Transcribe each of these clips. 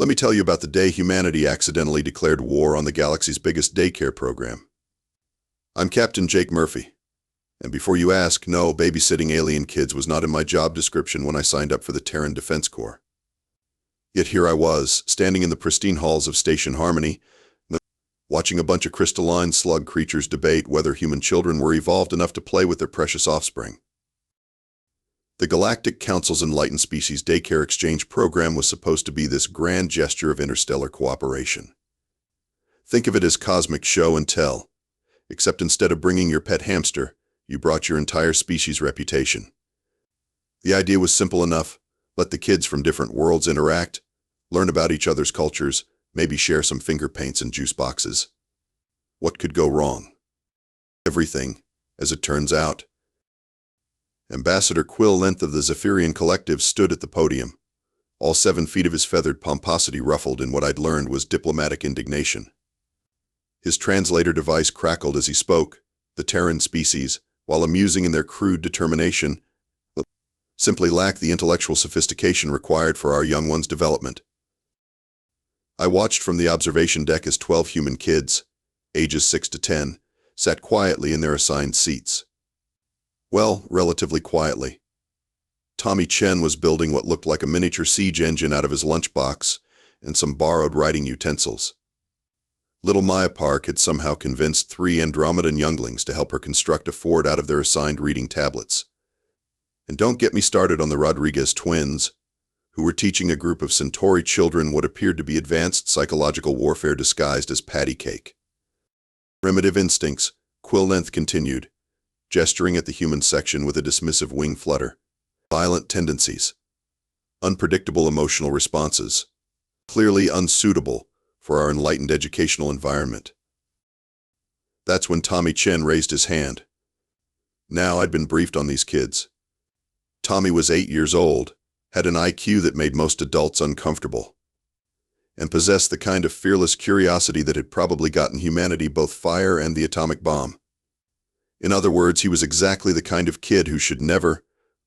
Let me tell you about the day humanity accidentally declared war on the galaxy's biggest daycare program. I'm Captain Jake Murphy. And before you ask, no, babysitting alien kids was not in my job description when I signed up for the Terran Defense Corps. Yet here I was, standing in the pristine halls of Station Harmony, watching a bunch of crystalline slug creatures debate whether human children were evolved enough to play with their precious offspring. The Galactic Council's Enlightened Species Daycare Exchange Program was supposed to be this grand gesture of interstellar cooperation. Think of it as cosmic show and tell, except instead of bringing your pet hamster, you brought your entire species' reputation. The idea was simple enough: let the kids from different worlds interact, learn about each other's cultures, maybe share some finger paints and juice boxes. What could go wrong? Everything, as it turns out. Ambassador Quill Length of the Zephyrian Collective stood at the podium, all 7 feet of his feathered pomposity ruffled in what I'd learned was diplomatic indignation. His translator device crackled as he spoke. The Terran species, while amusing in their crude determination, simply lack the intellectual sophistication required for our young ones' development. I watched from the observation deck as 12 human kids, ages 6 to 10, sat quietly in their assigned seats. Well, relatively quietly. Tommy Chen was building what looked like a miniature siege engine out of his lunchbox and some borrowed writing utensils. Little Maya Park had somehow convinced 3 Andromedan younglings to help her construct a fort out of their assigned reading tablets. And don't get me started on the Rodriguez twins, who were teaching a group of Centauri children what appeared to be advanced psychological warfare disguised as patty cake. Primitive instincts, Quill Length continued, gesturing at the human section with a dismissive wing flutter. Violent tendencies. Unpredictable emotional responses. Clearly unsuitable for our enlightened educational environment. That's when Tommy Chen raised his hand. Now I'd been briefed on these kids. Tommy was 8 years old, had an IQ that made most adults uncomfortable, and possessed the kind of fearless curiosity that had probably gotten humanity both fire and the atomic bomb. In other words, he was exactly the kind of kid who should never,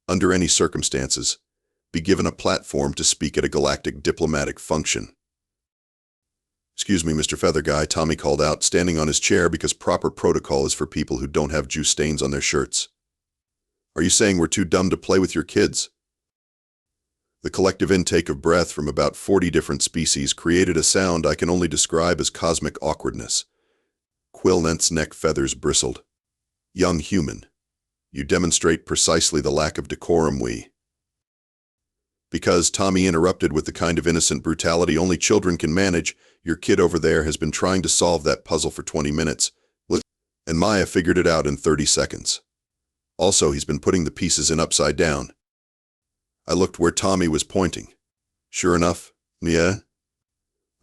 under any circumstances, be given a platform to speak at a galactic diplomatic function. "Excuse me, Mr. Feather Guy," Tommy called out, standing on his chair because proper protocol is for people who don't have juice stains on their shirts. "Are you saying we're too dumb to play with your kids?" The collective intake of breath from about 40 different species created a sound I can only describe as cosmic awkwardness. Quill Length's neck feathers bristled. "Young human, you demonstrate precisely the lack of decorum we..." "Because," Tommy interrupted with the kind of innocent brutality only children can manage, "your kid over there has been trying to solve that puzzle for 20 minutes. And Maya figured it out in 30 seconds. Also, he's been putting the pieces in upside down." I looked where Tommy was pointing. Sure enough, yeah.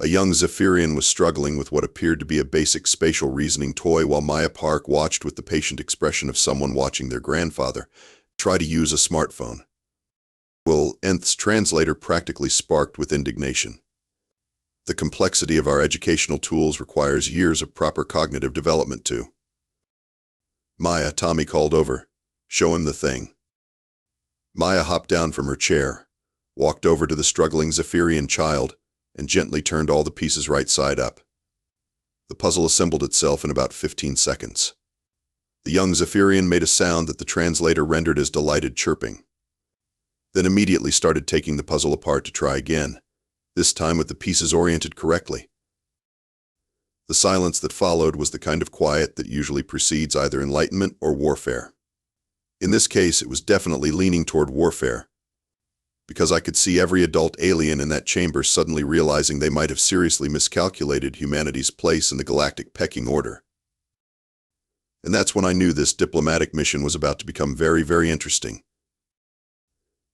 A young Zephyrian was struggling with what appeared to be a basic spatial reasoning toy while Maya Park watched with the patient expression of someone watching their grandfather try to use a smartphone. Quill Length's translator practically sparked with indignation. The complexity of our educational tools requires years of proper cognitive development too. "Maya," Tommy called over. "Show him the thing." Maya hopped down from her chair, walked over to the struggling Zephyrian child, and gently turned all the pieces right side up. The puzzle assembled itself in about 15 seconds. The young Zephyrian made a sound that the translator rendered as delighted chirping. Then immediately started taking the puzzle apart to try again, this time with the pieces oriented correctly. The silence that followed was the kind of quiet that usually precedes either enlightenment or warfare. In this case, it was definitely leaning toward warfare, because I could see every adult alien in that chamber suddenly realizing they might have seriously miscalculated humanity's place in the galactic pecking order. And that's when I knew this diplomatic mission was about to become very, very interesting.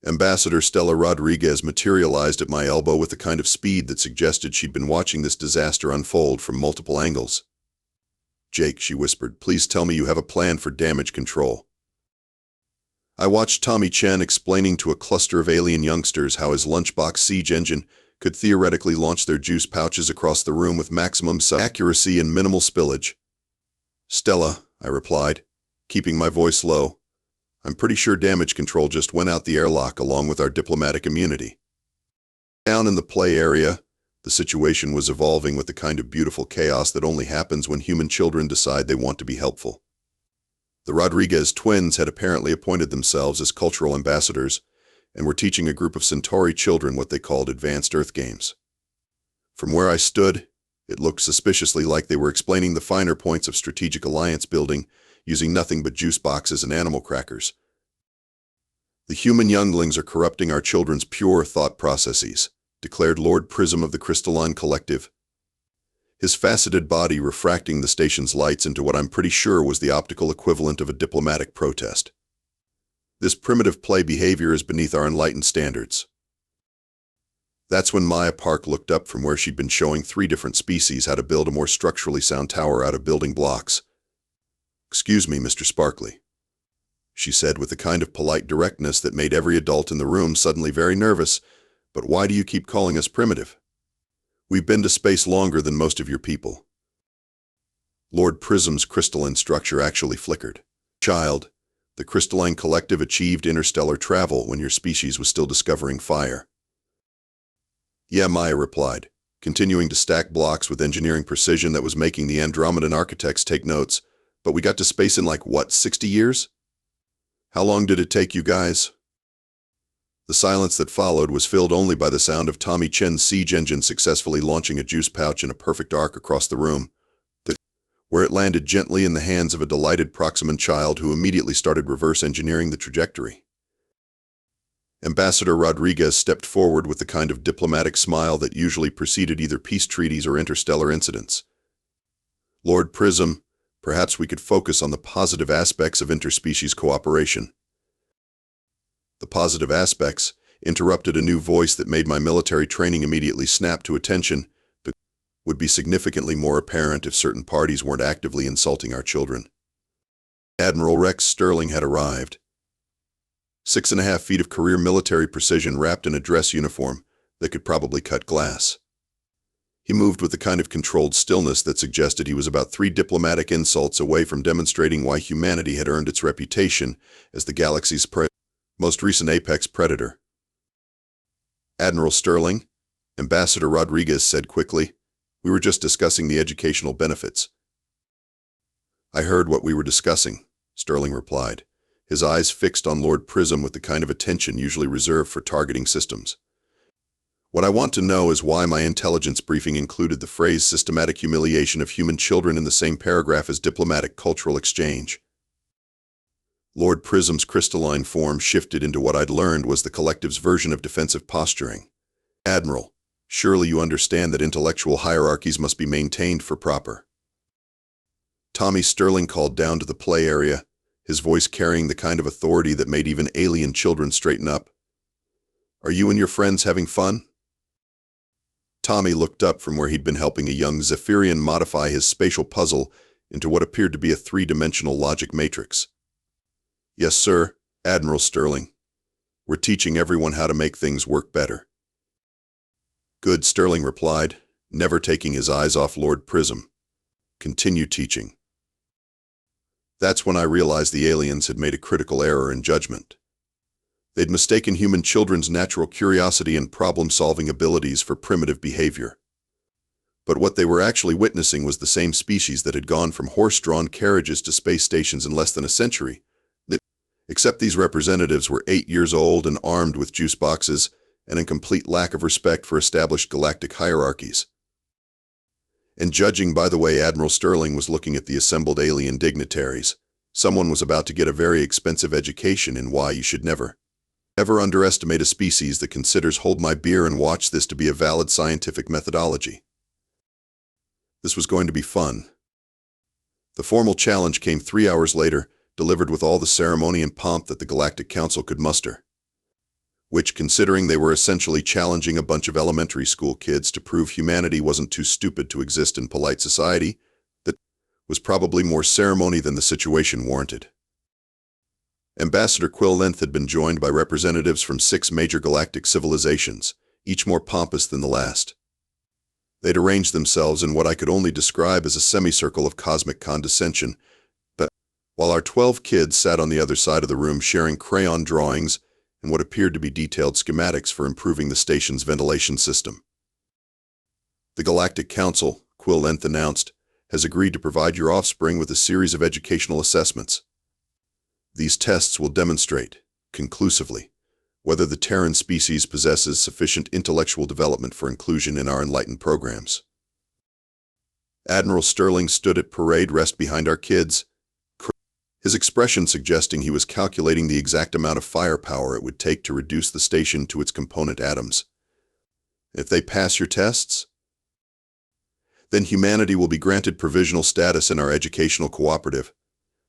Ambassador Stella Rodriguez materialized at my elbow with the kind of speed that suggested she'd been watching this disaster unfold from multiple angles. "Jake," she whispered, "please tell me you have a plan for damage control." I watched Tommy Chen explaining to a cluster of alien youngsters how his lunchbox siege engine could theoretically launch their juice pouches across the room with maximum accuracy and minimal spillage. "Stella," I replied, keeping my voice low, "I'm pretty sure damage control just went out the airlock along with our diplomatic immunity." Down in the play area, The situation was evolving with the kind of beautiful chaos that only happens when human children decide they want to be helpful. The Rodriguez twins had apparently appointed themselves as cultural ambassadors and were teaching a group of Centauri children what they called advanced Earth games. From where I stood, it looked suspiciously like they were explaining the finer points of strategic alliance building using nothing but juice boxes and animal crackers. "The human younglings are corrupting our children's pure thought processes," declared Lord Prism of the Crystalline Collective, his faceted body refracting the station's lights into what I'm pretty sure was the optical equivalent of a diplomatic protest. "This primitive play behavior is beneath our enlightened standards." That's when Maya Park looked up from where she'd been showing 3 different species how to build a more structurally sound tower out of building blocks. "Excuse me, Mr. Sparkley," she said with the kind of polite directness that made every adult in the room suddenly very nervous, "but why do you keep calling us primitive? We've been to space longer than most of your people." Lord Prism's crystalline structure actually flickered. "Child, the Crystalline Collective achieved interstellar travel when your species was still discovering fire." "Yeah," Maya replied, continuing to stack blocks with engineering precision that was making the Andromedan architects take notes. "But we got to space in like, what, 60 years? How long did it take you guys?" The silence that followed was filled only by the sound of Tommy Chen's siege engine successfully launching a juice pouch in a perfect arc across the room, where it landed gently in the hands of a delighted Proximan child who immediately started reverse engineering the trajectory. Ambassador Rodriguez stepped forward with the kind of diplomatic smile that usually preceded either peace treaties or interstellar incidents. "Lord Prism, perhaps we could focus on the positive aspects of interspecies cooperation." "The positive aspects," interrupted a new voice that made my military training immediately snap to attention, "but would be significantly more apparent if certain parties weren't actively insulting our children." Admiral Rex Sterling had arrived. 6.5 feet of career military precision wrapped in a dress uniform that could probably cut glass. He moved with the kind of controlled stillness that suggested he was about 3 diplomatic insults away from demonstrating why humanity had earned its reputation as the galaxy's most recent apex predator. "Admiral Sterling," Ambassador Rodriguez said quickly, "we were just discussing the educational benefits." "I heard what we were discussing," Sterling replied, his eyes fixed on Lord Prism with the kind of attention usually reserved for targeting systems. "What I want to know is why my intelligence briefing included the phrase systematic humiliation of human children in the same paragraph as diplomatic cultural exchange." Lord Prism's crystalline form shifted into what I'd learned was the collective's version of defensive posturing. "Admiral, surely you understand that intellectual hierarchies must be maintained for proper." Tommy Sterling called down to the play area, his voice carrying the kind of authority that made even alien children straighten up. "Are you and your friends having fun?" Tommy looked up from where he'd been helping a young Zephyrian modify his spatial puzzle into what appeared to be a 3-dimensional logic matrix. "Yes, sir, Admiral Sterling. We're teaching everyone how to make things work better." "Good," Sterling replied, never taking his eyes off Lord Prism. "Continue teaching." That's when I realized the aliens had made a critical error in judgment. They'd mistaken human children's natural curiosity and problem-solving abilities for primitive behavior. But what they were actually witnessing was the same species that had gone from horse-drawn carriages to space stations in less than a century. Except these representatives were 8 years old and armed with juice boxes and in complete lack of respect for established galactic hierarchies. And judging by the way Admiral Sterling was looking at the assembled alien dignitaries, someone was about to get a very expensive education in why you should never underestimate a species that considers hold my beer and watch this to be a valid scientific methodology. This was going to be fun. The formal challenge came 3 hours later, delivered with all the ceremony and pomp that the Galactic Council could muster. Which, considering they were essentially challenging a bunch of elementary school kids to prove humanity wasn't too stupid to exist in polite society, that was probably more ceremony than the situation warranted. Ambassador Quill-Length had been joined by representatives from 6 major galactic civilizations, each more pompous than the last. They'd arranged themselves in what I could only describe as a semicircle of cosmic condescension, but while our 12 kids sat on the other side of the room sharing crayon drawings and what appeared to be detailed schematics for improving the station's ventilation system. The Galactic Council, Quill-Length announced, has agreed to provide your offspring with a series of educational assessments. These tests will demonstrate, conclusively, whether the Terran species possesses sufficient intellectual development for inclusion in our enlightened programs. Admiral Sterling stood at parade rest behind our kids, his expression suggesting he was calculating the exact amount of firepower it would take to reduce the station to its component atoms. If they pass your tests, then humanity will be granted provisional status in our educational cooperative,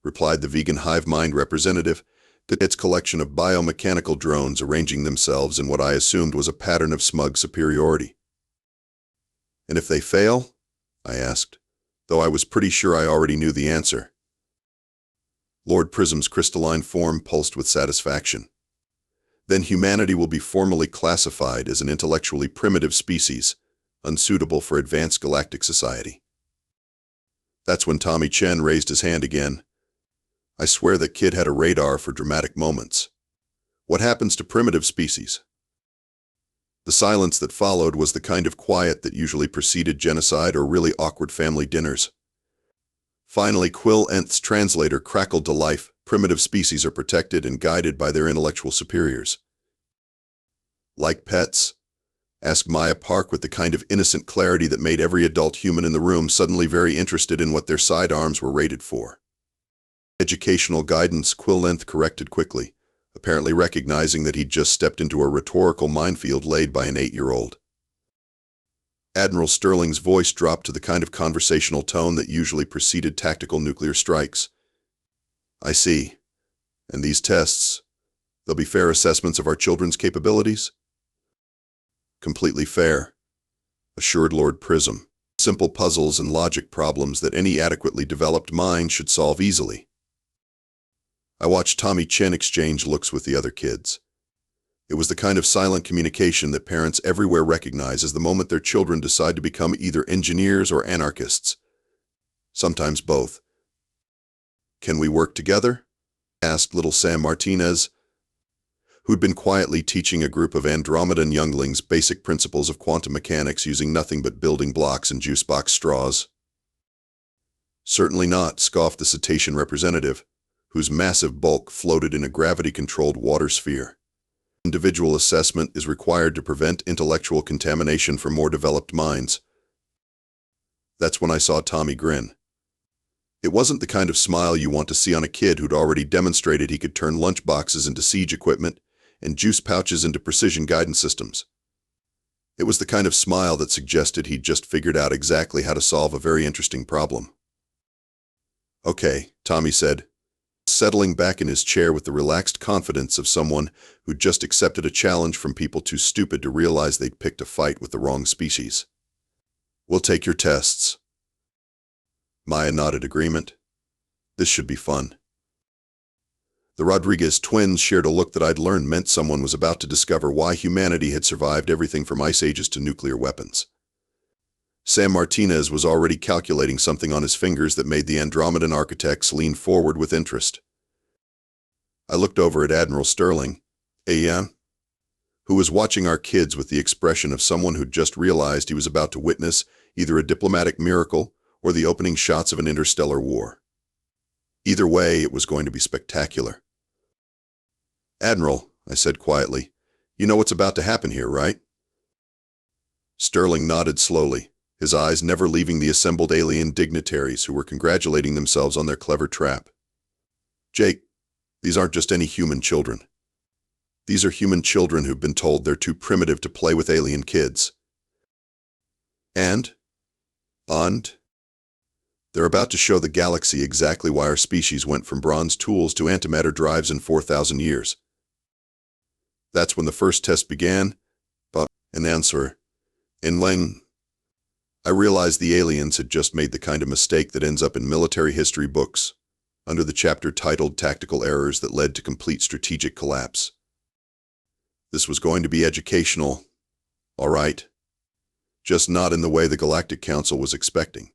replied the vegan hive mind representative, its collection of biomechanical drones arranging themselves in what I assumed was a pattern of smug superiority. And if they fail? I asked, though I was pretty sure I already knew the answer. Lord Prism's crystalline form pulsed with satisfaction. Then humanity will be formally classified as an intellectually primitive species, unsuitable for advanced galactic society. That's when Tommy Chen raised his hand again. I swear that kid had a radar for dramatic moments. What happens to primitive species? The silence that followed was the kind of quiet that usually preceded genocide or really awkward family dinners. Finally, Quill-Length's translator crackled to life. Primitive species are protected and guided by their intellectual superiors. Like pets? Asked Maya Park with the kind of innocent clarity that made every adult human in the room suddenly very interested in what their sidearms were rated for. Educational guidance, Quill-Length corrected quickly, apparently recognizing that he'd just stepped into a rhetorical minefield laid by an 8-year-old. Admiral Sterling's voice dropped to the kind of conversational tone that usually preceded tactical nuclear strikes. I see. And these tests, they'll be fair assessments of our children's capabilities? Completely fair, assured Lord Prism. Simple puzzles and logic problems that any adequately developed mind should solve easily. I watched Tommy Chen exchange looks with the other kids. It was the kind of silent communication that parents everywhere recognize as the moment their children decide to become either engineers or anarchists. Sometimes both. Can we work together? Asked little Sam Martinez, who'd been quietly teaching a group of Andromedan younglings basic principles of quantum mechanics using nothing but building blocks and juice box straws. Certainly not, scoffed the cetacean representative, whose massive bulk floated in a gravity-controlled water sphere. Individual assessment is required to prevent intellectual contamination for more developed minds. That's when I saw Tommy grin. It wasn't the kind of smile you want to see on a kid who'd already demonstrated he could turn lunchboxes into siege equipment and juice pouches into precision guidance systems. It was the kind of smile that suggested he'd just figured out exactly how to solve a very interesting problem. Okay, Tommy said, settling back in his chair with the relaxed confidence of someone who'd just accepted a challenge from people too stupid to realize they'd picked a fight with the wrong species. We'll take your tests. Maya nodded agreement. This should be fun. The Rodriguez twins shared a look that I'd learned meant someone was about to discover why humanity had survived everything from ice ages to nuclear weapons. Sam Martinez was already calculating something on his fingers that made the Andromedan architects lean forward with interest. I looked over at Admiral Sterling, who was watching our kids with the expression of someone who'd just realized he was about to witness either a diplomatic miracle or the opening shots of an interstellar war. Either way, it was going to be spectacular. Admiral, I said quietly, you know what's about to happen here, right? Sterling nodded slowly, his eyes never leaving the assembled alien dignitaries who were congratulating themselves on their clever trap. Jake, these aren't just any human children. These are human children who've been told they're too primitive to play with alien kids. And they're about to show the galaxy exactly why our species went from bronze tools to antimatter drives in 4,000 years. That's when the first test began, an answer. I realized the aliens had just made the kind of mistake that ends up in military history books, under the chapter titled Tactical Errors That Led to Complete Strategic Collapse. This was going to be educational, all right, just not in the way the Galactic Council was expecting.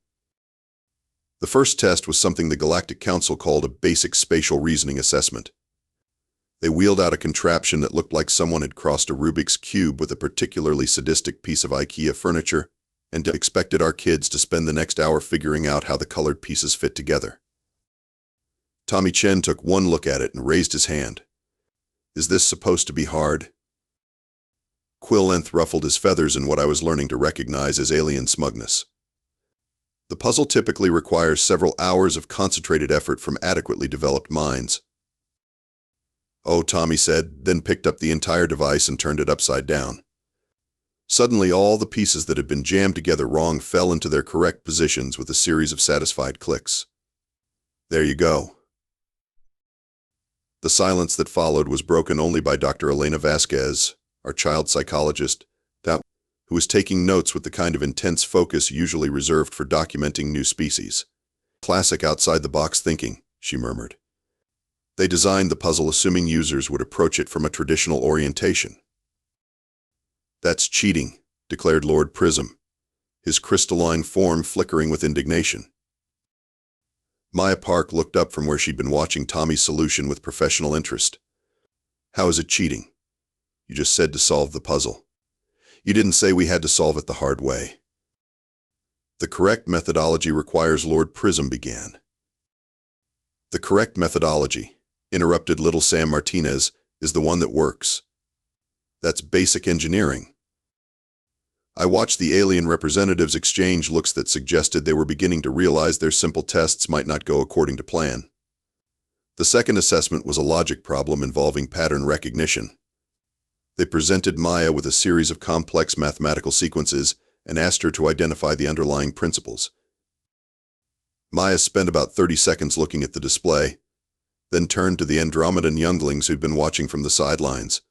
The first test was something the Galactic Council called a basic spatial reasoning assessment. They wheeled out a contraption that looked like someone had crossed a Rubik's Cube with a particularly sadistic piece of IKEA furniture and expected our kids to spend the next hour figuring out how the colored pieces fit together. Tommy Chen took one look at it and raised his hand. Is this supposed to be hard? Quill-Length ruffled his feathers in what I was learning to recognize as alien smugness. The puzzle typically requires several hours of concentrated effort from adequately developed minds. Oh, Tommy said, then picked up the entire device and turned it upside down. Suddenly, all the pieces that had been jammed together wrong fell into their correct positions with a series of satisfied clicks. There you go. The silence that followed was broken only by Dr. Elena Vasquez, our child psychologist, who was taking notes with the kind of intense focus usually reserved for documenting new species. Classic outside-the-box thinking, she murmured. They designed the puzzle assuming users would approach it from a traditional orientation. That's cheating, declared Lord Prism, his crystalline form flickering with indignation. Maya Park looked up from where she'd been watching Tommy's solution with professional interest. How is it cheating? You just said to solve the puzzle. You didn't say we had to solve it the hard way. The correct methodology requires Lord Prism began. The correct methodology, interrupted Little Sam Martinez, is the one that works. That's basic engineering. I watched the alien representatives exchange looks that suggested they were beginning to realize their simple tests might not go according to plan. The second assessment was a logic problem involving pattern recognition. They presented Maya with a series of complex mathematical sequences and asked her to identify the underlying principles. Maya spent about 30 seconds looking at the display, then turned to the Andromedan younglings who'd been watching from the sidelines.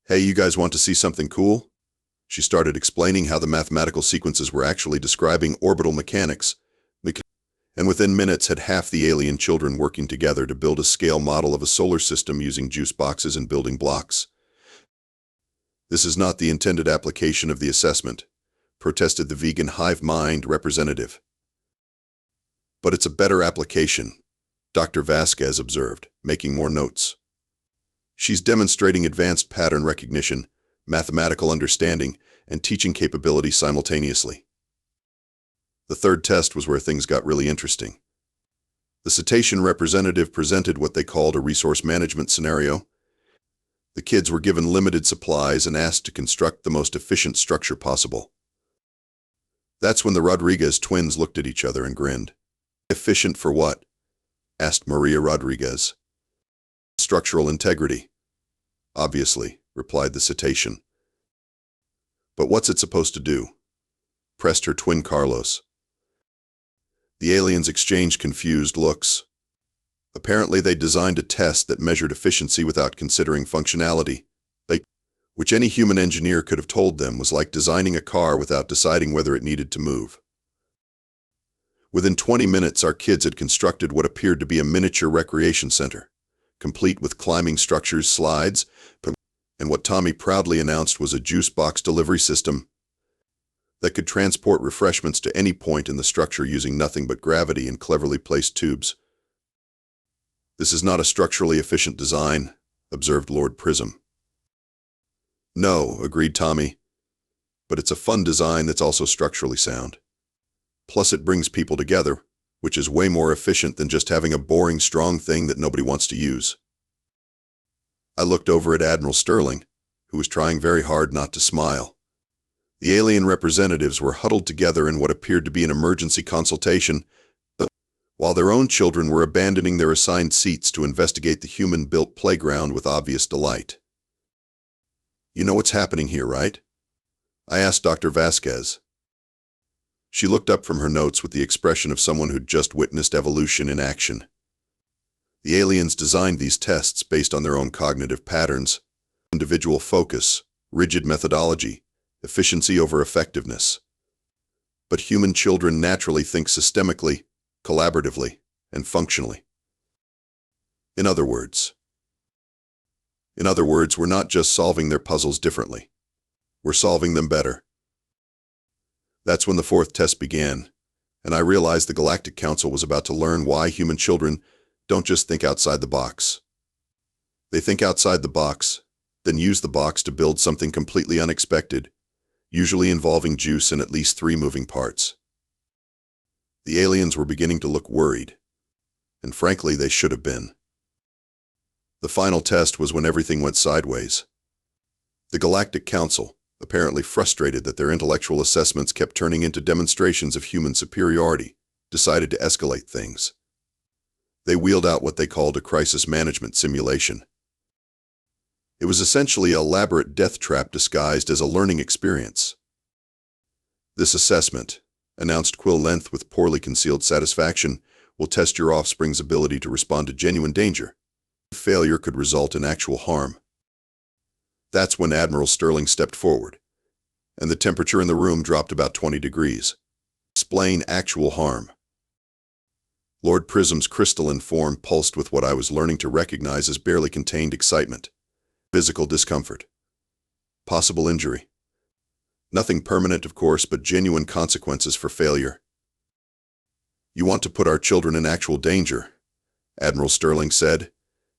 Hey, you guys want to see something cool? She started explaining how the mathematical sequences were actually describing orbital mechanics, and within minutes had half the alien children working together to build a scale model of a solar system using juice boxes and building blocks. This is not the intended application of the assessment, protested the vegan hive mind representative. But it's a better application, Dr. Vasquez observed, making more notes. She's demonstrating advanced pattern recognition, mathematical understanding, and teaching capability simultaneously. The third test was where things got really interesting. The cetacean representative presented what they called a resource management scenario. The kids were given limited supplies and asked to construct the most efficient structure possible. That's when the Rodriguez twins looked at each other and grinned. Efficient for what? Asked Maria Rodriguez. Structural integrity. Obviously, replied the cetacean. But what's it supposed to do? Pressed her twin Carlos. The aliens exchanged confused looks. Apparently they designed a test that measured efficiency without considering functionality, which any human engineer could have told them was like designing a car without deciding whether it needed to move. Within 20 minutes, our kids had constructed what appeared to be a miniature recreation center, complete with climbing structures, slides, and what Tommy proudly announced was a juice box delivery system that could transport refreshments to any point in the structure using nothing but gravity and cleverly placed tubes. This is not a structurally efficient design, observed Lord Prism. No, agreed Tommy, but it's a fun design that's also structurally sound. Plus it brings people together, which is way more efficient than just having a boring, strong thing that nobody wants to use. I looked over at Admiral Sterling, who was trying very hard not to smile. The alien representatives were huddled together in what appeared to be an emergency consultation, while their own children were abandoning their assigned seats to investigate the human-built playground with obvious delight. You know what's happening here, right? I asked Dr. Vasquez. She looked up from her notes with the expression of someone who'd just witnessed evolution in action. The aliens designed these tests based on their own cognitive patterns, individual focus, rigid methodology, efficiency over effectiveness. But human children naturally think systemically, collaboratively, and functionally. In other words, we're not just solving their puzzles differently. We're solving them better. That's when the fourth test began, and I realized the Galactic Council was about to learn why human children don't just think outside the box. They think outside the box, then use the box to build something completely unexpected, usually involving juice and at least 3 moving parts. The aliens were beginning to look worried, and frankly, they should have been. The final test was when everything went sideways. The Galactic Council, apparently frustrated that their intellectual assessments kept turning into demonstrations of human superiority, decided to escalate things. They wheeled out what they called a crisis management simulation. It was essentially an elaborate death trap disguised as a learning experience. This assessment, announced Quill-Length with poorly concealed satisfaction, will test your offspring's ability to respond to genuine danger. Failure could result in actual harm. That's when Admiral Sterling stepped forward, and the temperature in the room dropped about 20 degrees. Explain actual harm. Lord Prism's crystalline form pulsed with what I was learning to recognize as barely contained excitement. Physical discomfort. Possible injury. Nothing permanent, of course, but genuine consequences for failure. You want to put our children in actual danger, Admiral Sterling said,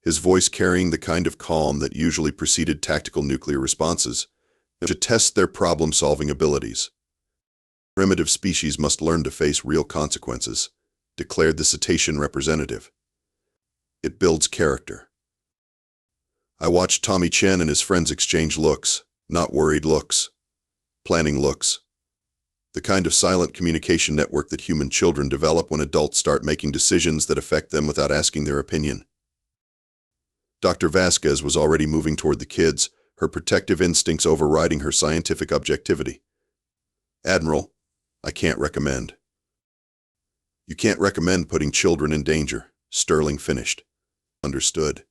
his voice carrying the kind of calm that usually preceded tactical nuclear responses, to test their problem-solving abilities. Primitive species must learn to face real consequences, declared the cetacean representative. It builds character. I watched Tommy Chen and his friends exchange looks, not worried looks, planning looks. The kind of silent communication network that human children develop when adults start making decisions that affect them without asking their opinion. Dr. Vasquez was already moving toward the kids, her protective instincts overriding her scientific objectivity. Admiral, I can't recommend. You can't recommend putting children in danger, Sterling finished. Understood.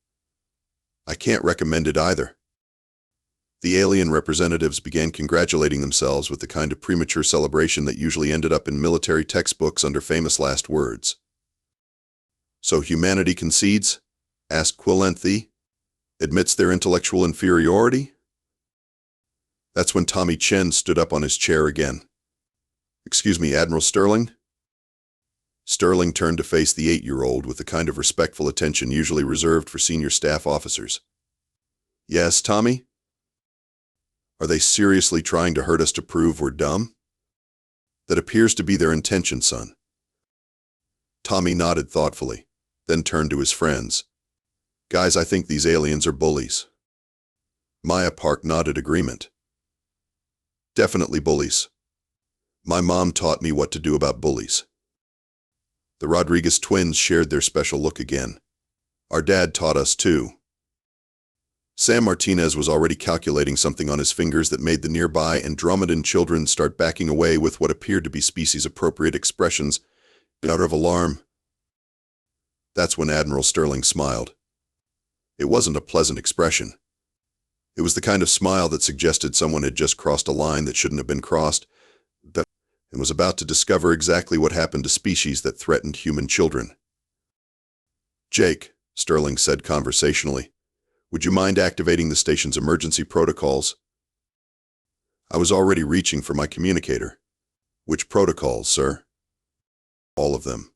I can't recommend it either. The alien representatives began congratulating themselves with the kind of premature celebration that usually ended up in military textbooks under famous last words. So humanity concedes? Asked Quill-Length. Admits their intellectual inferiority? That's when Tommy Chen stood up on his chair again. Excuse me, Admiral Sterling? Sterling turned to face the 8-year-old with the kind of respectful attention usually reserved for senior staff officers. Yes, Tommy? Are they seriously trying to hurt us to prove we're dumb? That appears to be their intention, son. Tommy nodded thoughtfully, then turned to his friends. Guys, I think these aliens are bullies. Maya Park nodded agreement. Definitely bullies. My mom taught me what to do about bullies. The Rodriguez twins shared their special look again. Our dad taught us too. Sam Martinez was already calculating something on his fingers that made the nearby Andromedan children start backing away with what appeared to be species-appropriate expressions out of alarm. That's when Admiral Sterling smiled. It wasn't a pleasant expression. It was the kind of smile that suggested someone had just crossed a line that shouldn't have been crossed, and was about to discover exactly what happened to species that threatened human children. Jake, Sterling said conversationally, would you mind activating the station's emergency protocols? I was already reaching for my communicator. Which protocols, sir? All of them.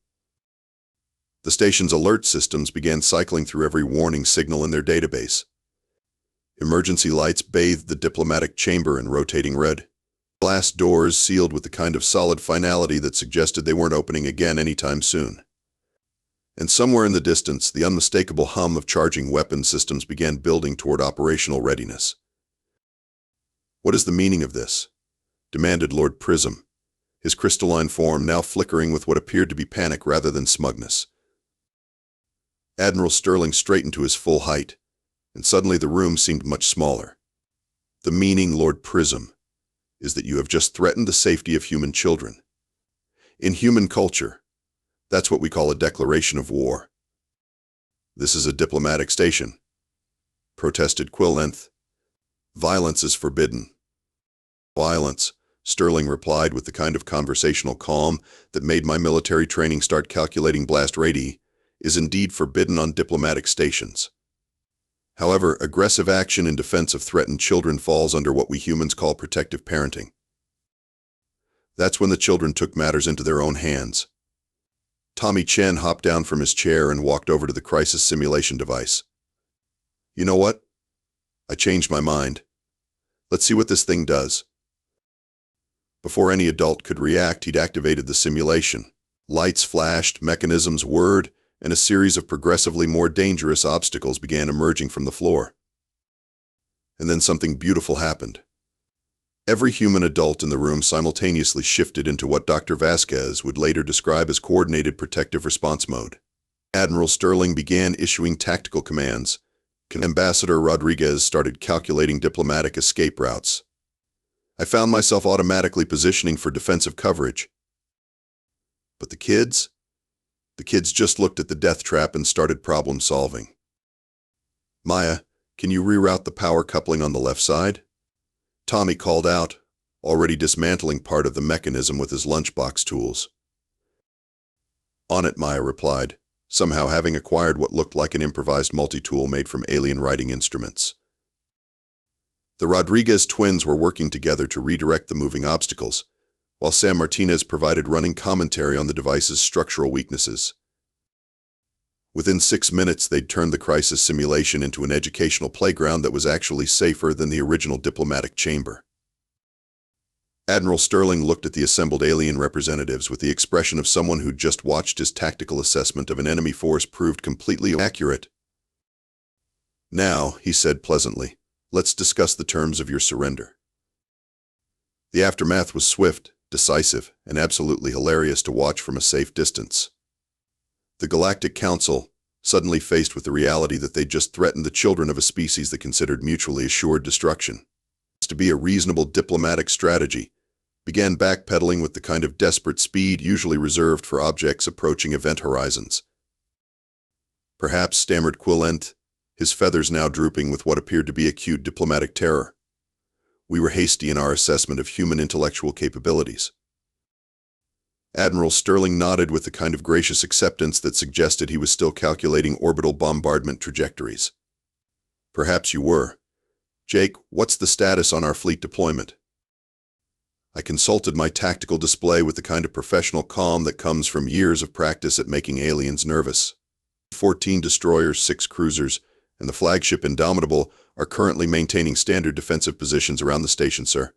The station's alert systems began cycling through every warning signal in their database. Emergency lights bathed the diplomatic chamber in rotating red. Glass doors sealed with the kind of solid finality that suggested they weren't opening again anytime soon. And somewhere in the distance, the unmistakable hum of charging weapon systems began building toward operational readiness. What is the meaning of this? Demanded Lord Prism, his crystalline form now flickering with what appeared to be panic rather than smugness. Admiral Sterling straightened to his full height, and suddenly the room seemed much smaller. The meaning, Lord Prism, is that you have just threatened the safety of human children. In human culture, that's what we call a declaration of war. This is a diplomatic station, protested Quill-Length. Violence is forbidden. Violence, Sterling replied with the kind of conversational calm that made my military training start calculating blast radii, is indeed forbidden on diplomatic stations. However, aggressive action in defense of threatened children falls under what we humans call protective parenting. That's when the children took matters into their own hands. Tommy Chen hopped down from his chair and walked over to the crisis simulation device. You know what? I changed my mind. Let's see what this thing does. Before any adult could react, he'd activated the simulation. Lights flashed, mechanisms whirred, and a series of progressively more dangerous obstacles began emerging from the floor. And then something beautiful happened. Every human adult in the room simultaneously shifted into what Dr. Vasquez would later describe as coordinated protective response mode. Admiral Sterling began issuing tactical commands. Ambassador Rodriguez started calculating diplomatic escape routes. I found myself automatically positioning for defensive coverage. But the kids? The kids just looked at the death trap and started problem solving. Maya, can you reroute the power coupling on the left side? Tommy called out, already dismantling part of the mechanism with his lunchbox tools. On it, Maya replied, somehow having acquired what looked like an improvised multi-tool made from alien writing instruments. The Rodriguez twins were working together to redirect the moving obstacles, while Sam Martinez provided running commentary on the device's structural weaknesses. Within 6 minutes, they'd turned the crisis simulation into an educational playground that was actually safer than the original diplomatic chamber. Admiral Sterling looked at the assembled alien representatives with the expression of someone who'd just watched his tactical assessment of an enemy force proved completely accurate. Now, he said pleasantly, let's discuss the terms of your surrender. The aftermath was swift, decisive, and absolutely hilarious to watch from a safe distance. The Galactic Council, suddenly faced with the reality that they'd just threatened the children of a species that considered mutually assured destruction, to be a reasonable diplomatic strategy, began backpedaling with the kind of desperate speed usually reserved for objects approaching event horizons. Perhaps, stammered Quillent, his feathers now drooping with what appeared to be acute diplomatic terror. We were hasty in our assessment of human intellectual capabilities. Admiral Sterling nodded with the kind of gracious acceptance that suggested he was still calculating orbital bombardment trajectories. Perhaps you were. Jake, what's the status on our fleet deployment? I consulted my tactical display with the kind of professional calm that comes from years of practice at making aliens nervous. 14 destroyers, 6 cruisers, and the flagship Indomitable are currently maintaining standard defensive positions around the station, sir.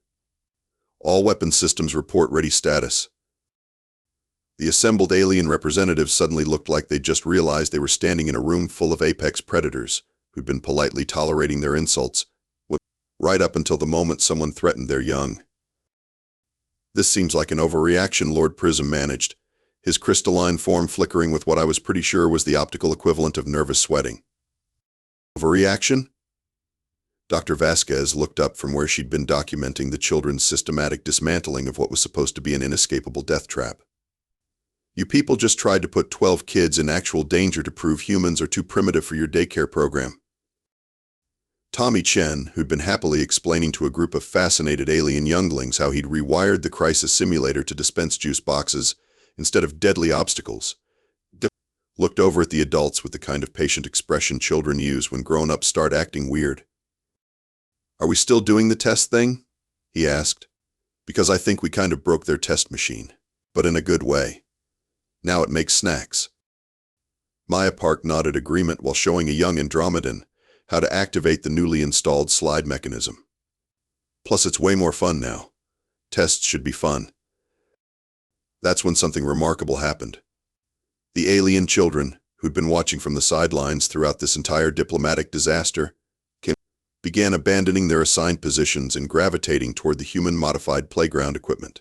All weapon systems report ready status. The assembled alien representatives suddenly looked like they'd just realized they were standing in a room full of apex predators who'd been politely tolerating their insults, right up until the moment someone threatened their young. This seems like an overreaction, Lord Prism managed, his crystalline form flickering with what I was pretty sure was the optical equivalent of nervous sweating. Overreaction? Dr. Vasquez looked up from where she'd been documenting the children's systematic dismantling of what was supposed to be an inescapable death trap. You people just tried to put 12 kids in actual danger to prove humans are too primitive for your daycare program. Tommy Chen, who'd been happily explaining to a group of fascinated alien younglings how he'd rewired the crisis simulator to dispense juice boxes instead of deadly obstacles, looked over at the adults with the kind of patient expression children use when grown-ups start acting weird. Are we still doing the test thing? He asked. Because I think we kind of broke their test machine, but in a good way. Now it makes snacks. Maya Park nodded agreement while showing a young Andromedan how to activate the newly installed slide mechanism. Plus, it's way more fun now. Tests should be fun. That's when something remarkable happened. The alien children, who'd been watching from the sidelines throughout this entire diplomatic disaster, began abandoning their assigned positions and gravitating toward the human-modified playground equipment.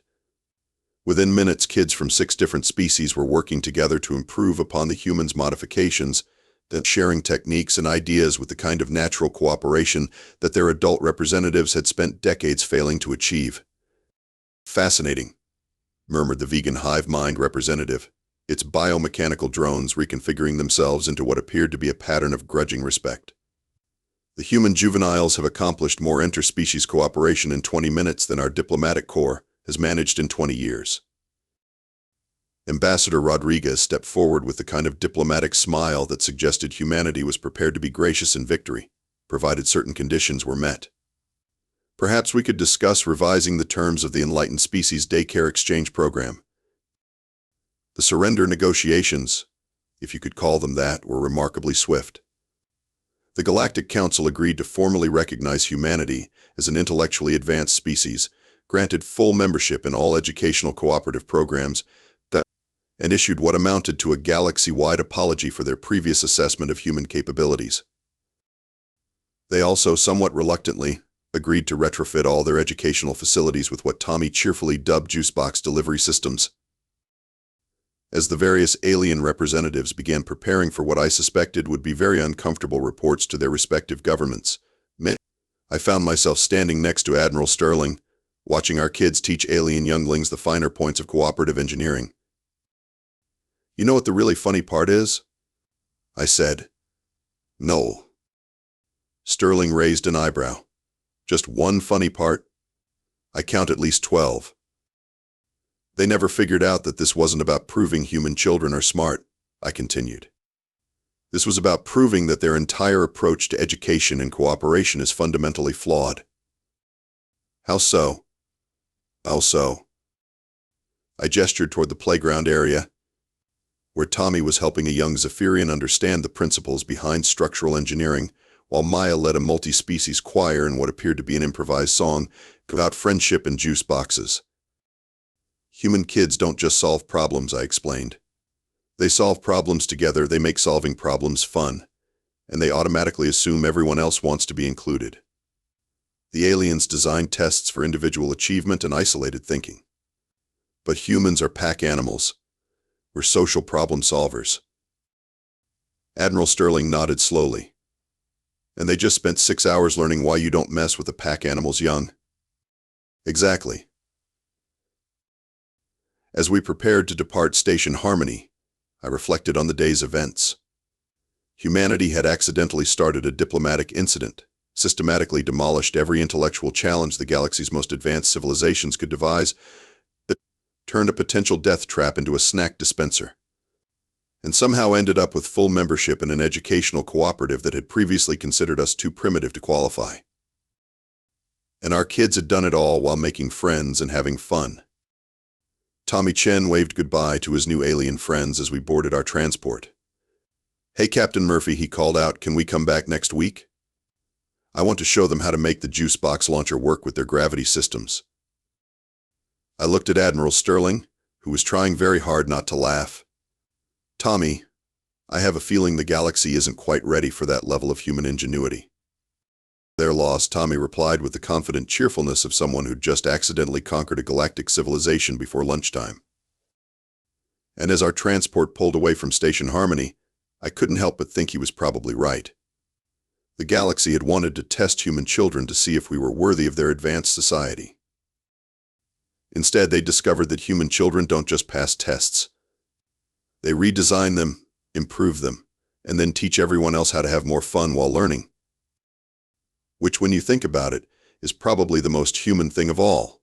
Within minutes, kids from 6 different species were working together to improve upon the humans' modifications, then sharing techniques and ideas with the kind of natural cooperation that their adult representatives had spent decades failing to achieve. Fascinating, murmured the vegan hive mind representative, its biomechanical drones reconfiguring themselves into what appeared to be a pattern of grudging respect. The human juveniles have accomplished more interspecies cooperation in 20 minutes than our diplomatic corps has managed in 20 years. Ambassador Rodriguez stepped forward with the kind of diplomatic smile that suggested humanity was prepared to be gracious in victory, provided certain conditions were met. Perhaps we could discuss revising the terms of the Enlightened Species Daycare Exchange Program. The surrender negotiations, if you could call them that, were remarkably swift. The Galactic Council agreed to formally recognize humanity as an intellectually advanced species, granted full membership in all educational cooperative programs, and issued what amounted to a galaxy-wide apology for their previous assessment of human capabilities. They also, somewhat reluctantly, agreed to retrofit all their educational facilities with what Tommy cheerfully dubbed juicebox delivery systems. As the various alien representatives began preparing for what I suspected would be very uncomfortable reports to their respective governments, I found myself standing next to Admiral Sterling, watching our kids teach alien younglings the finer points of cooperative engineering. "You know what the really funny part is?" I said. "No." Sterling raised an eyebrow. "Just one funny part? I count at least 12. They never figured out that this wasn't about proving human children are smart," I continued. "This was about proving that their entire approach to education and cooperation is fundamentally flawed." "How so?" "How so?" I gestured toward the playground area, where Tommy was helping a young Zephyrian understand the principles behind structural engineering, while Maya led a multi-species choir in what appeared to be an improvised song about friendship and juice boxes. "Human kids don't just solve problems," I explained. "They solve problems together, they make solving problems fun, and they automatically assume everyone else wants to be included. The aliens designed tests for individual achievement and isolated thinking. But humans are pack animals. We're social problem solvers." Admiral Sterling nodded slowly. "And they just spent 6 hours learning why you don't mess with the pack animals young." "Exactly." As we prepared to depart Station Harmony, I reflected on the day's events. Humanity had accidentally started a diplomatic incident, systematically demolished every intellectual challenge the galaxy's most advanced civilizations could devise, that turned a potential death trap into a snack dispenser, and somehow ended up with full membership in an educational cooperative that had previously considered us too primitive to qualify. And our kids had done it all while making friends and having fun. Tommy Chen waved goodbye to his new alien friends as we boarded our transport. "Hey, Captain Murphy," he called out, "can we come back next week? I want to show them how to make the juice box launcher work with their gravity systems." I looked at Admiral Sterling, who was trying very hard not to laugh. "Tommy, I have a feeling the galaxy isn't quite ready for that level of human ingenuity." "They're lost," Tommy replied with the confident cheerfulness of someone who'd just accidentally conquered a galactic civilization before lunchtime. And as our transport pulled away from Station Harmony, I couldn't help but think he was probably right. The galaxy had wanted to test human children to see if we were worthy of their advanced society. Instead, they discovered that human children don't just pass tests. They redesign them, improve them, and then teach everyone else how to have more fun while learning. Which, when you think about it, is probably the most human thing of all.